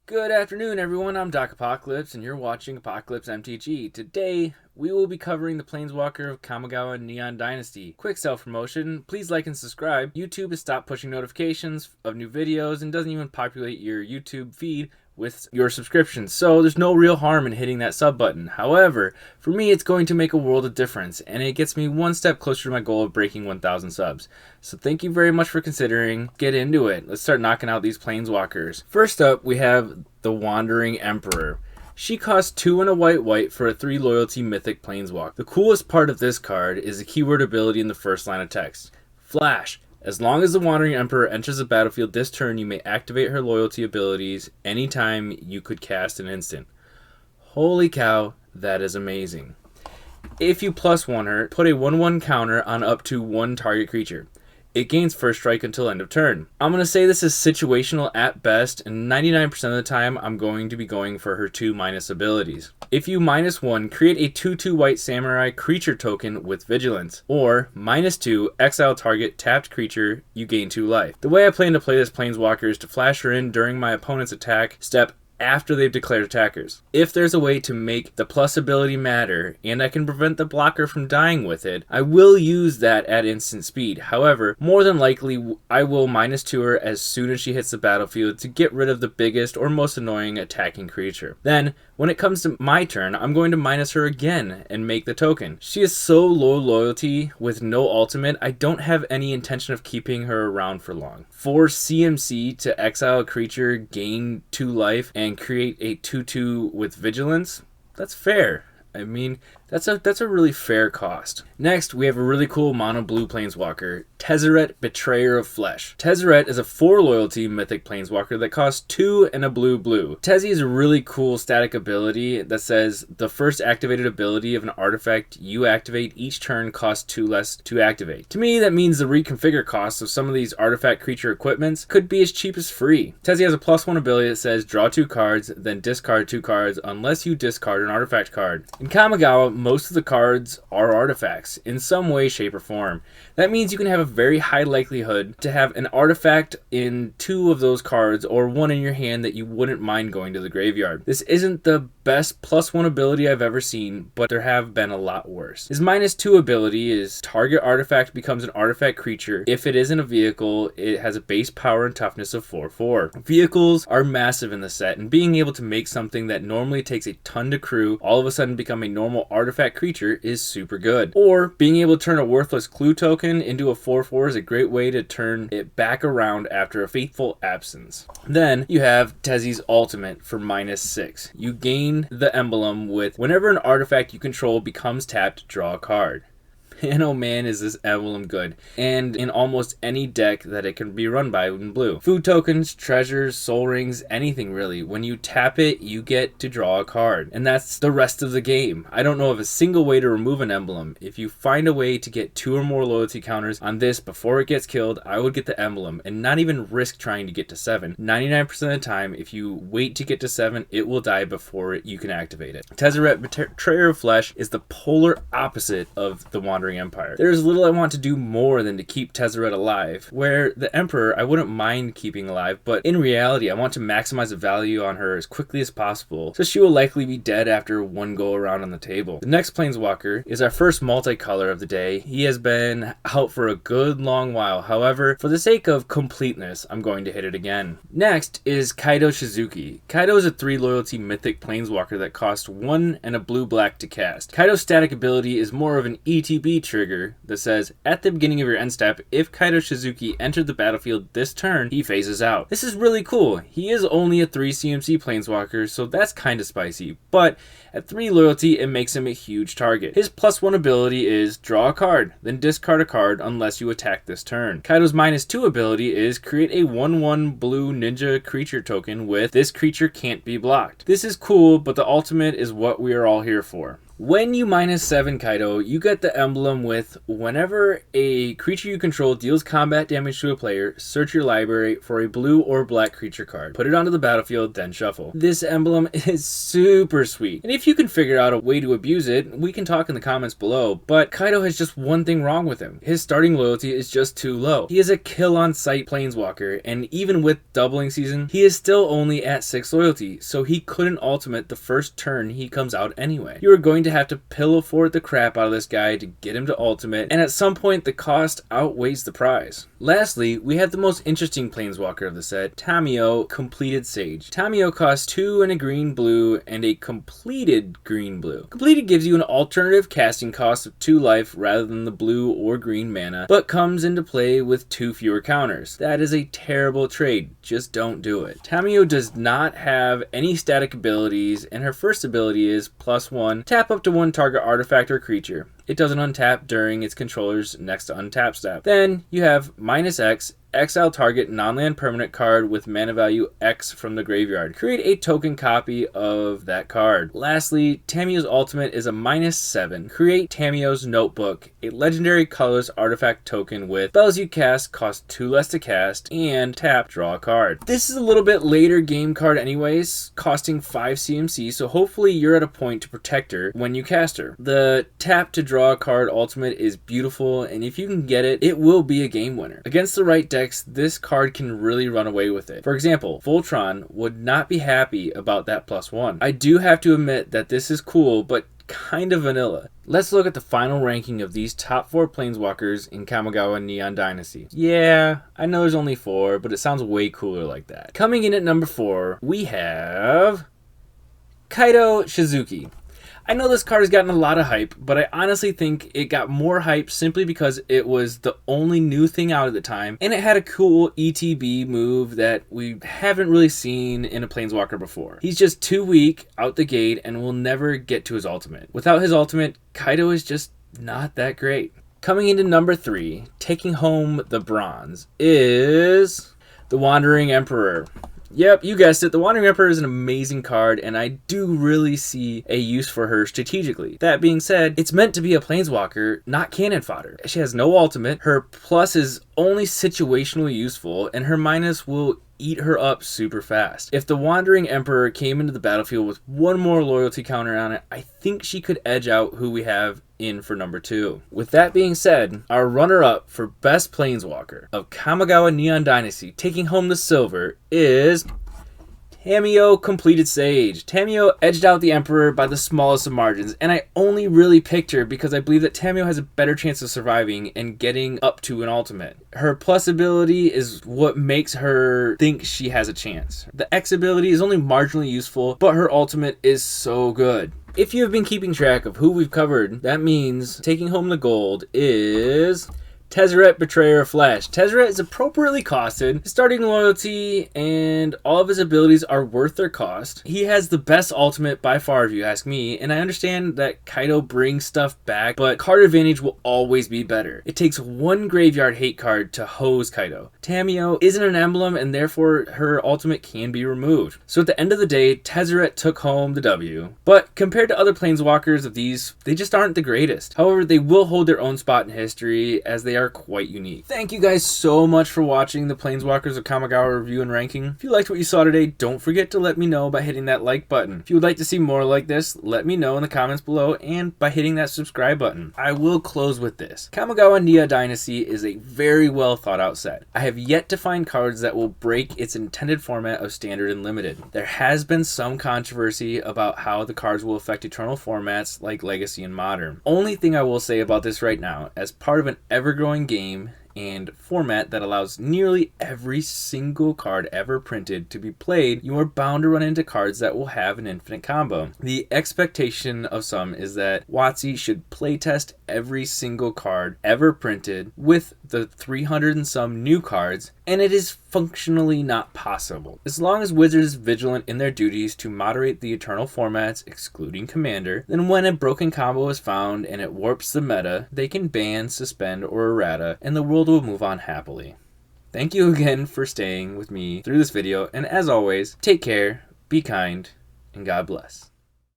Good afternoon, everyone. I'm Doc Apocalypse, and you're watching Apocalypse MTG. Today, we will be covering the Planeswalker of Kamigawa Neon Dynasty. Quick self-promotion, please like and subscribe. YouTube has stopped pushing notifications of new videos and doesn't even populate your YouTube feed with your subscriptions, so there's no real harm in hitting that sub button. However, for me it's going to make a world of difference, and it gets me one step closer to my goal of breaking 1,000 subs. So thank you very much for considering. Get into it. Let's start knocking out these Planeswalkers. First up, we have the Wandering Emperor. She costs 2 and a white for a 3 loyalty mythic planeswalk. The coolest part of this card is the keyword ability in the first line of text. Flash. As long as the Wandering Emperor enters the battlefield this turn, you may activate her loyalty abilities anytime you could cast an instant. Holy cow, that is amazing. If you +1 her, put a 1/1 counter on up to 1 target creature. It gains first strike until end of turn. I'm going to say this is situational at best, and 99% of the time I'm going to be going for her 2- abilities. If you -1, create a 2/2 white samurai creature token with vigilance, or -2, exile target tapped creature, you gain 2 life. The way I plan to play this planeswalker is to flash her in during my opponent's attack step after they've declared attackers. If there's a way to make the plus ability matter, and I can prevent the blocker from dying with it, I will use that at instant speed. However, more than likely, I will -2 her as soon as she hits the battlefield to get rid of the biggest or most annoying attacking creature. Then, when it comes to my turn, I'm going to minus her again and make the token. She is so low loyalty with no ultimate, I don't have any intention of keeping her around for long. For CMC to exile a creature, gain 2 life, and create a 2/2 with vigilance, that's fair. I mean, that's a really fair cost. Next, we have a really cool mono blue planeswalker, Tezerette, Betrayer of Flesh. Tezerette is a 4 loyalty mythic planeswalker that costs 2 and a blue. Tezzy is a really cool static ability that says the first activated ability of an artifact you activate each turn costs 2 less to activate. To me, that means the reconfigure costs of some of these artifact creature equipments could be as cheap as free. Tezzy has a +1 ability that says draw 2 cards, then discard 2 cards unless you discard an artifact card. In Kamigawa, most of the cards are artifacts in some way, shape, or form. That means you can have a very high likelihood to have an artifact in 2 of those cards or 1 in your hand that you wouldn't mind going to the graveyard. This isn't the best +1 ability I've ever seen, but there have been a lot worse. His -2 ability is target artifact becomes an artifact creature. If it isn't a vehicle, it has a base power and toughness of 4/4. Vehicles are massive in the set, and being able to make something that normally takes a ton to crew all of a sudden become a normal artifact creature is super good. Or being able to turn a worthless clue token into a 4/4 is a great way to turn it back around after a fateful absence. Then you have Tezzy's ultimate for -6. You gain the emblem with whenever an artifact you control becomes tapped, draw a card. Man, oh man, is this emblem good. And in almost any deck that it can be run by in blue. Food tokens, treasures, soul rings, anything really. When you tap it, you get to draw a card. And that's the rest of the game. I don't know of a single way to remove an emblem. If you find a way to get 2 or more loyalty counters on this before it gets killed, I would get the emblem and not even risk trying to get to 7. 99% of the time, if you wait to get to 7, it will die before you can activate it. Tezerette, Betrayer of Flesh is the polar opposite of the Wandering Empire. There's little I want to do more than to keep Tezerette alive, where the Emperor I wouldn't mind keeping alive, but in reality I want to maximize the value on her as quickly as possible, so she will likely be dead after 1 go around on the table. The next Planeswalker is our first multicolor of the day. He has been out for a good long while, however, for the sake of completeness, I'm going to hit it again. Next is Kaido Shizuki. Kaido is a 3 loyalty mythic planeswalker that costs 1 and a blue-black to cast. Kaido's static ability is more of an ETB trigger that says, at the beginning of your end step, if Kaido Shizuki entered the battlefield this turn, he phases out. This is really cool. He is only a 3 CMC planeswalker, so that's kinda spicy, but at 3 loyalty, it makes him a huge target. His +1 ability is draw a card, then discard a card unless you attack this turn. Kaido's -2 ability is create a 1/1 blue ninja creature token with this creature can't be blocked. This is cool, but the ultimate is what we are all here for. When you -7 Kaido, you get the emblem with whenever a creature you control deals combat damage to a player, search your library for a blue or black creature card. Put it onto the battlefield, then shuffle. This emblem is super sweet. And if you can figure out a way to abuse it, we can talk in the comments below, but Kaido has just one thing wrong with him. His starting loyalty is just too low. He is a kill on sight planeswalker, and even with doubling season, he is still only at 6 loyalty, so he couldn't ultimate the first turn he comes out anyway. You are going to have to pillow fort the crap out of this guy to get him to ultimate, and at some point the cost outweighs the prize. Lastly, we have the most interesting planeswalker of the set, Tamio, Completed Sage. Tamio costs 2 and a green-blue and a completed green-blue. Completed gives you an alternative casting cost of 2 life rather than the blue or green mana, but comes into play with 2 fewer counters. That is a terrible trade. Just don't do it. Tamio does not have any static abilities, and her first ability is +1, tap up to 1 target artifact or creature. It doesn't untap during its controller's next to untap step. Then you have -X, exile target non-land permanent card with mana value X from the graveyard. Create a token copy of that card. Lastly, Tamio's ultimate is a -7. Create Tamio's Notebook, a legendary colorless artifact token with spells you cast cost 2 less to cast, and tap, draw a card. This is a little bit later game card anyways, costing 5 CMC, so hopefully you're at a point to protect her when you cast her. The tap to draw a card ultimate is beautiful, and if you can get it, it will be a game winner. Against the right decks, this card can really run away with it. For example, Voltron would not be happy about that +1. I do have to admit that this is cool, but kind of vanilla. Let's look at the final ranking of these top 4 planeswalkers in Kamigawa Neon Dynasty. Yeah, I know there's only 4, but it sounds way cooler like that. Coming in at number 4, we have Kaido Shizuki. I know this card has gotten a lot of hype, but I honestly think it got more hype simply because it was the only new thing out at the time, and it had a cool ETB move that we haven't really seen in a Planeswalker before. He's just too weak out the gate and will never get to his ultimate. Without his ultimate, Kaido is just not that great. Coming into number 3, taking home the bronze, is the Wandering Emperor. Yep, you guessed it. The Wandering Emperor is an amazing card, and I do really see a use for her strategically. That being said, it's meant to be a planeswalker, not cannon fodder. She has no ultimate, her plus is only situationally useful, and her minus will eat her up super fast. If the Wandering Emperor came into the battlefield with 1 more loyalty counter on it, I think she could edge out who we have in for number 2. With that being said, our runner-up for Best Planeswalker of Kamigawa Neon Dynasty, taking home the silver, is Tamio Completed Sage. Tamio edged out the Emperor by the smallest of margins, and I only really picked her because I believe that Tamio has a better chance of surviving and getting up to an ultimate. Her plus ability is what makes her think she has a chance. The X ability is only marginally useful, but her ultimate is so good. If you have been keeping track of who we've covered, that means taking home the gold is Tezerette, Betrayer of Flesh. Tezerette is appropriately costed. His starting loyalty and all of his abilities are worth their cost. He has the best ultimate by far if you ask me, and I understand that Kaido brings stuff back, but card advantage will always be better. It takes 1 graveyard hate card to hose Kaido. Tamio isn't an emblem, and therefore her ultimate can be removed. So at the end of the day, Tezerette took home the W. But compared to other planeswalkers of these, they just aren't the greatest. However, they will hold their own spot in history as they are quite unique. Thank you guys so much for watching the Planeswalkers of Kamigawa review and ranking. If you liked what you saw today, don't forget to let me know by hitting that like button. If you would like to see more like this, let me know in the comments below and by hitting that subscribe button. I will close with this. Kamigawa Neon Dynasty is a very well thought out set. I have yet to find cards that will break its intended format of standard and limited. There has been some controversy about how the cards will affect eternal formats like Legacy and Modern. Only thing I will say about this right now, as part of an ever-growing game and format that allows nearly every single card ever printed to be played, you are bound to run into cards that will have an infinite combo. The expectation of some is that WotC should playtest every single card ever printed with the 300 and some new cards, and it is functionally not possible. As long as Wizards is vigilant in their duties to moderate the eternal formats, excluding Commander, then when a broken combo is found and it warps the meta, they can ban, suspend, or errata, and the world will move on happily. Thank you again for staying with me through this video, and as always, take care, be kind, and God bless.